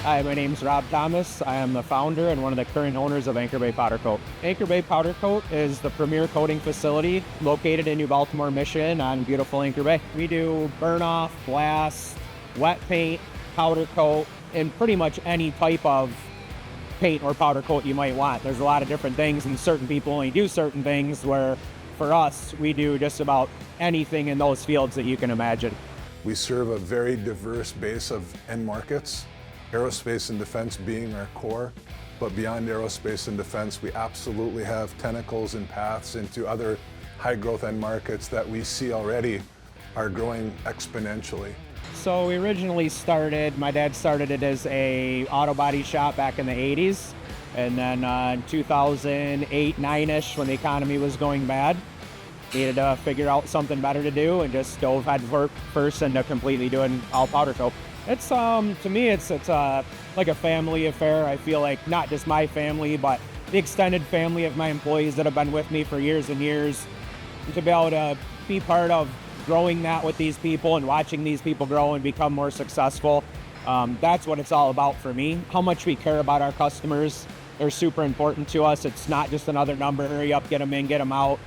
Hi, my name's Rob Thomas. I am the founder and one of the current owners of Anchor Bay Powder Coat. Anchor Bay Powder Coat is the premier coating facility located in New Baltimore, Michigan on beautiful Anchor Bay. We do burn off, blast, wet paint, powder coat, and pretty much any type of paint or powder coat you might want. There's a lot of different things, and certain people only do certain things, where for us, we do just about anything in those fields that you can imagine. We serve a very diverse base of end markets, aerospace and defense being our core, but beyond aerospace and defense, we absolutely have tentacles and paths into other high growth end markets that we see already are growing exponentially. So we originally my dad started it as a auto body shop back in the 80s. And then in 2008, 9-ish, when the economy was going bad, needed to figure out something better to do and just dove head first into completely doing all powder coat. It's, to me, it's like a family affair. I feel like not just my family, but the extended family of my employees that have been with me for years and years. And to be able to be part of growing that with these people and watching these people grow and become more successful, that's what it's all about for me. How much we care about our customers. They're super important to us. It's not just another number, hurry up, get them in, get them out.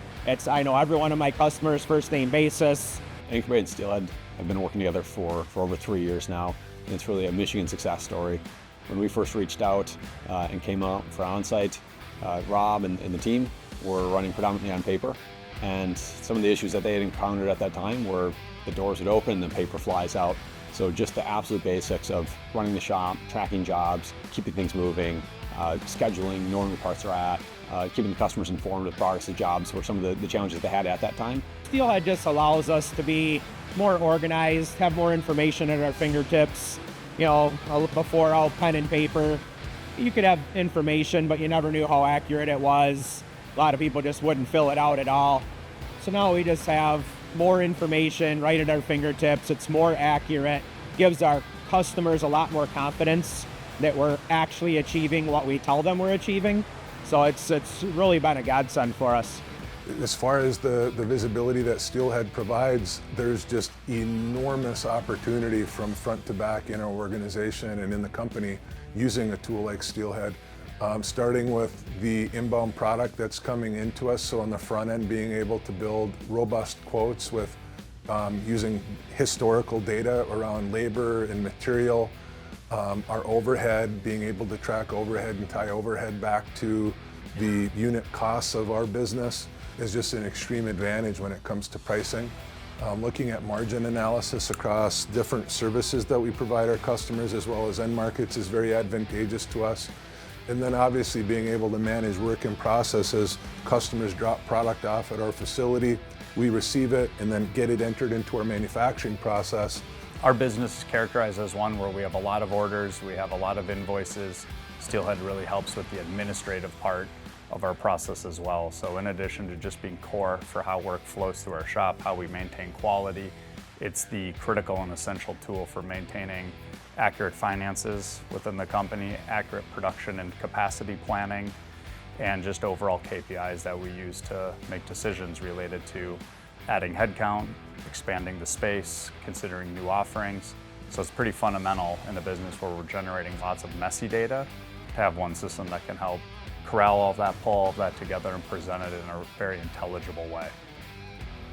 I know every one of my customers first name basis. Anchor Bay and Steelhead have been working together for over 3 years now, and it's really a Michigan success story. When we first reached out and came out for onsite, Rob and the team were running predominantly on paper, and some of the issues that they had encountered at that time were the doors would open and the paper flies out. So just the absolute basics of running the shop, tracking jobs, keeping things moving, scheduling, knowing where parts are at, keeping the customers informed of progress of jobs were some of the challenges they had at that time. Steelhead just allows us to be more organized, have more information at our fingertips. You know, before all pen and paper, you could have information, but you never knew how accurate it was. A lot of people just wouldn't fill it out at all. So now we just have more information right at our fingertips. It's more accurate, gives our customers a lot more confidence that we're actually achieving what we tell them we're achieving. So it's really been a godsend for us. As far as the visibility that Steelhead provides, there's just enormous opportunity from front to back in our organization and in the company using a tool like Steelhead. Starting with the inbound product that's coming into us, so on the front end being able to build robust quotes with using historical data around labor and material, our overhead, being able to track overhead and tie overhead back to the unit costs of our business is just an extreme advantage when it comes to pricing. Looking at margin analysis across different services that we provide our customers as well as end markets is very advantageous to us. And then obviously being able to manage work in process as customers drop product off at our facility, we receive it and then get it entered into our manufacturing process. Our business is characterized as one where we have a lot of orders, we have a lot of invoices. Steelhead really helps with the administrative part of our process as well. So in addition to just being core for how work flows through our shop, how we maintain quality, it's the critical and essential tool for maintaining accurate finances within the company, accurate production and capacity planning, and just overall KPIs that we use to make decisions related to adding headcount, expanding the space, considering new offerings. So it's pretty fundamental in a business where we're generating lots of messy data to have one system that can help corral all of that, pull all of that together and present it in a very intelligible way.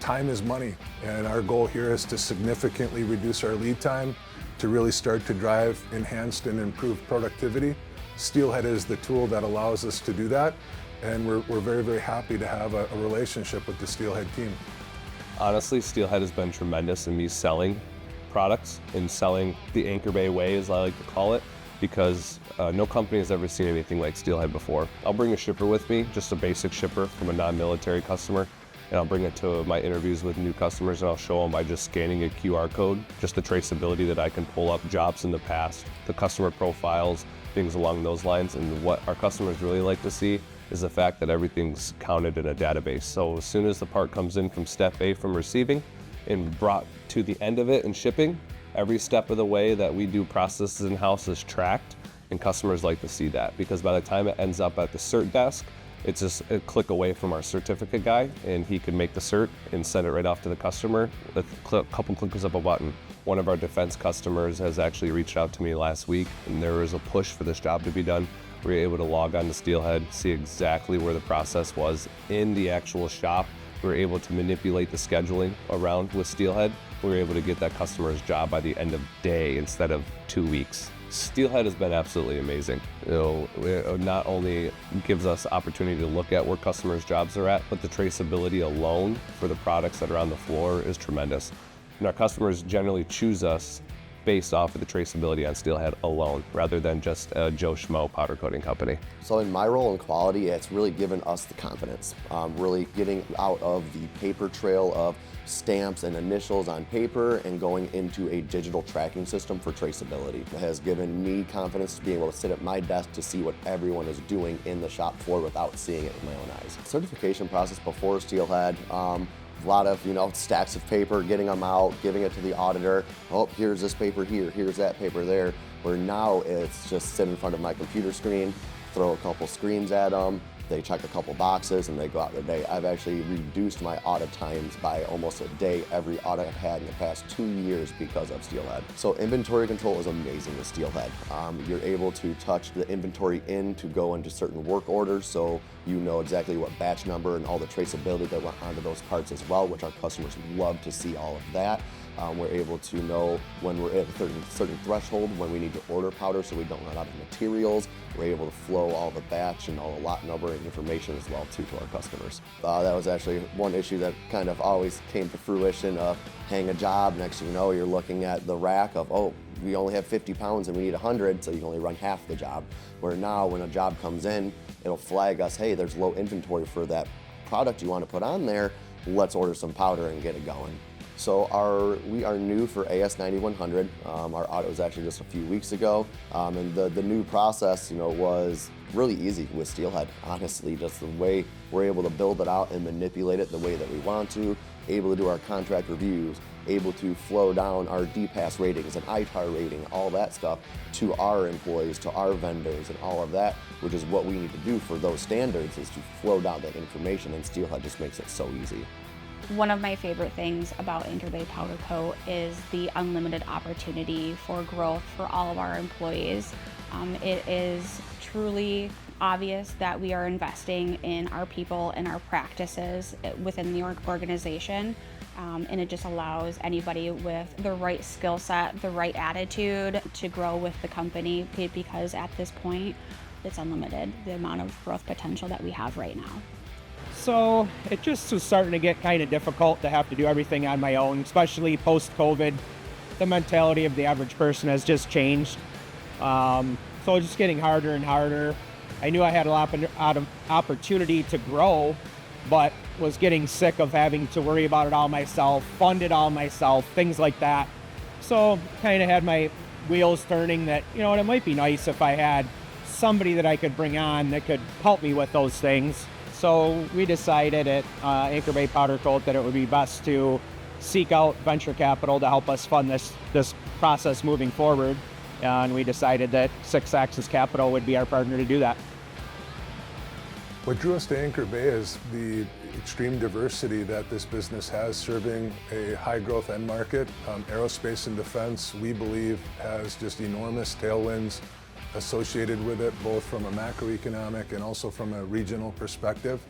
Time is money, and our goal here is to significantly reduce our lead time to really start to drive enhanced and improved productivity. Steelhead is the tool that allows us to do that, and we're very, very happy to have a relationship with the Steelhead team. Honestly, Steelhead has been tremendous in me selling products and selling the Anchor Bay way, as I like to call it, because no company has ever seen anything like Steelhead before. I'll bring a shipper with me, just a basic shipper from a non-military customer, and I'll bring it to my interviews with new customers and I'll show them by just scanning a QR code, just the traceability that I can pull up jobs in the past, the customer profiles, things along those lines. And what our customers really like to see is the fact that everything's counted in a database. So as soon as the part comes in from step A from receiving and brought to the end of it and shipping, every step of the way that we do processes in-house is tracked, and customers like to see that because by the time it ends up at the cert desk, it's just a click away from our certificate guy, and he can make the cert and send it right off to the customer with a couple clicks of a button. One of our defense customers has actually reached out to me last week, and there was a push for this job to be done. We were able to log on to Steelhead, see exactly where the process was in the actual shop. We were able to manipulate the scheduling around with Steelhead. We were able to get that customer's job by the end of day instead of 2 weeks. Steelhead has been absolutely amazing. It not only gives us opportunity to look at where customers' jobs are at, but the traceability alone for the products that are on the floor is tremendous. And our customers generally choose us based off of the traceability on Steelhead alone, rather than just a Joe Schmo powder coating company. So in my role in quality, it's really given us the confidence, really getting out of the paper trail of stamps and initials on paper and going into a digital tracking system for traceability. It has given me confidence to be able to sit at my desk to see what everyone is doing in the shop floor without seeing it with my own eyes. Certification process before Steelhead, a lot of, stacks of paper, getting them out, giving it to the auditor. Oh, here's this paper here, here's that paper there. Where now it's just sit in front of my computer screen, throw a couple screens at them, they check a couple boxes, and they go out their day. I've actually reduced my audit times by almost a day every audit I've had in the past 2 years because of Steelhead. So inventory control is amazing with Steelhead. You're able to touch the inventory in to go into certain work orders, so you know exactly what batch number and all the traceability that went onto those parts as well, which our customers love to see all of that. We're able to know when we're at a certain threshold, when we need to order powder so we don't run out of materials. We're able to flow all the batch and all the lot number and information as well too to our customers. That was actually one issue that kind of always came to fruition of hang a job. Next thing you know, you're looking at the rack of, oh, we only have 50 pounds and we need 100, so you can only run half the job. Where now when a job comes in, it'll flag us, hey, there's low inventory for that product you want to put on there. Let's order some powder and get it going. So we are new for AS 9100. Our audit was actually just a few weeks ago, and the new process, was really easy with Steelhead. Honestly, just the way we're able to build it out and manipulate it the way that we want to, able to do our contract reviews, able to flow down our DPAS ratings and ITAR rating, all that stuff to our employees, to our vendors, and all of that, which is what we need to do for those standards, is to flow down that information, and Steelhead just makes it so easy. One of my favorite things about Anchor Bay Powder Coat is the unlimited opportunity for growth for all of our employees. It is truly obvious that we are investing in our people and our practices within the organization, and it just allows anybody with the right skill set, the right attitude to grow with the company, because at this point, it's unlimited, the amount of growth potential that we have right now. So it just was starting to get kind of difficult to have to do everything on my own, especially post-COVID. The mentality of the average person has just changed. So it's just getting harder and harder. I knew I had a lot of opportunity to grow, but was getting sick of having to worry about it all myself, fund it all myself, things like that. So kind of had my wheels turning that, it might be nice if I had somebody that I could bring on that could help me with those things. So we decided at Anchor Bay Powder Coat that it would be best to seek out venture capital to help us fund this process moving forward. And we decided that Six Axis Capital would be our partner to do that. What drew us to Anchor Bay is the extreme diversity that this business has, serving a high growth end market. Aerospace and defense, we believe, has just enormous tailwinds associated with it, both from a macroeconomic and also from a regional perspective.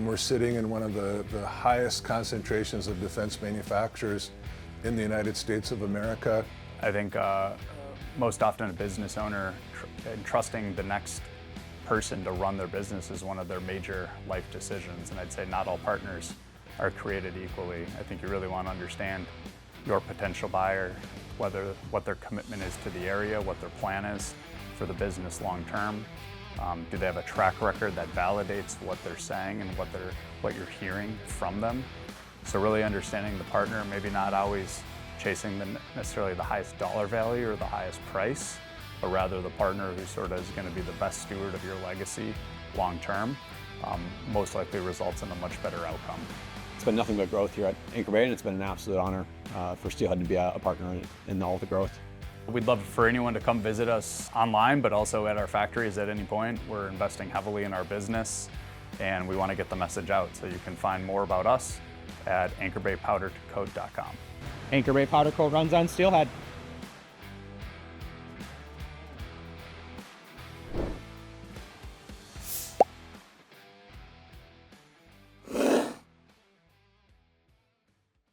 We're sitting in one of the highest concentrations of defense manufacturers in the United States of America. I think most often a business owner entrusting the next person to run their business is one of their major life decisions, and I'd say not all partners are created equally. I think you really want to understand your potential buyer, what their commitment is to the area, what their plan is for the business long term. Do they have a track record that validates what they're saying and what you're hearing from them? So really understanding the partner, maybe not always chasing necessarily the highest dollar value or the highest price, but rather the partner who sort of is going to be the best steward of your legacy long term, most likely results in a much better outcome. It's been nothing but growth here at Anchor Bay, and it's been an absolute honor for Steelhead to be a partner in all the growth. We'd love for anyone to come visit us online, but also at our factories at any point. We're investing heavily in our business, and we want to get the message out. So you can find more about us at anchorbaypowdercoat.com. Anchor Bay Powder Coat runs on Steelhead.